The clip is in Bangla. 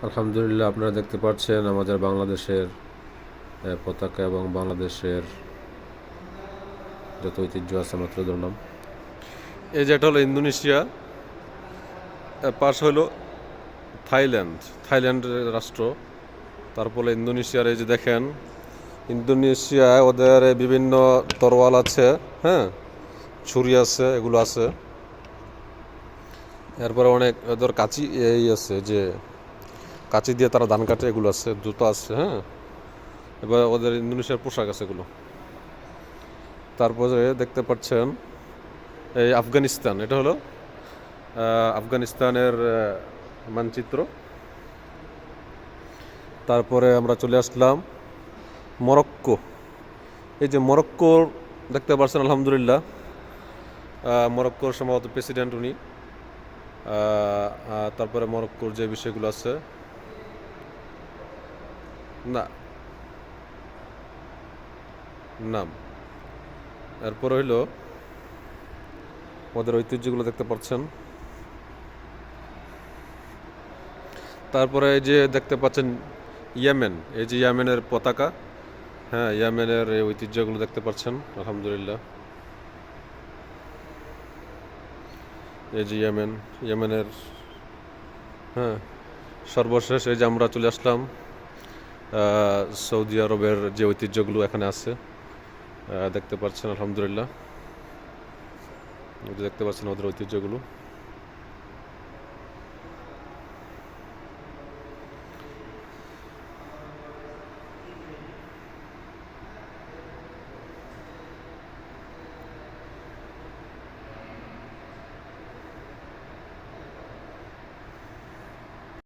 আলহামদুলিল্লাহ, আপনারা দেখতে পাচ্ছেন আমাদের বাংলাদেশের পতাকা এবং বাংলাদেশের যত ঐতিহ্য আছে আমরা তুলে ধরলাম। এই যেটা হলো ইন্দোনেশিয়া, এর পাশ হলো থাইল্যান্ড রাষ্ট্র। তারপরে ইন্দোনেশিয়ার এই যে দেখেন, ইন্দোনেশিয়ায় ওদের বিভিন্ন তরোয়াল আছে, হ্যাঁ, ছুরি আছে, এগুলো আছে। এরপরে অনেক ওদের কাঁচি এই আছে, যে কাঁচি দিয়ে তারা ধান কাটে, এগুলো আছে, জুতো আছে, হ্যাঁ। এবার ওদের ইন্দোনেশিয়ার পোশাক আছে এগুলো। তারপরে দেখতে পাচ্ছেন এই আফগানিস্তান, এটা হলো আফগানিস্তানের মানচিত্র। তারপরে আমরা চলে আসলাম মরক্কো। এই যে মরক্কোর দেখতে পাচ্ছেন, আলহামদুলিল্লাহ, মরক্কোর সম্ভবত প্রেসিডেন্ট উনি। তারপরে মরক্কোর যে বিষয়গুলো আছে, না নাম, এরপর হইলো ওদের ঐতিহ্যগুলো দেখতে পাচ্ছেন। তারপরে এই যে দেখতে পাচ্ছেন ইয়েমেন, এই যে ইয়েমেনের পতাকা, হ্যাঁ, ইয়েমেনের এই ঐতিহ্যগুলো দেখতে পাচ্ছেন, আলহামদুলিল্লাহ। এই যে ইয়েমেনের, হ্যাঁ। সর্বশেষ এই যে আমরা চলে আসলাম সৌদি আরবের যে ঐতিহ্যগুলো এখানে আছে, দেখতে পাচ্ছেন, আলহামদুলিল্লাহ। এই যে দেখতে পাচ্ছেন ওদের ঐতিহ্যগুলো।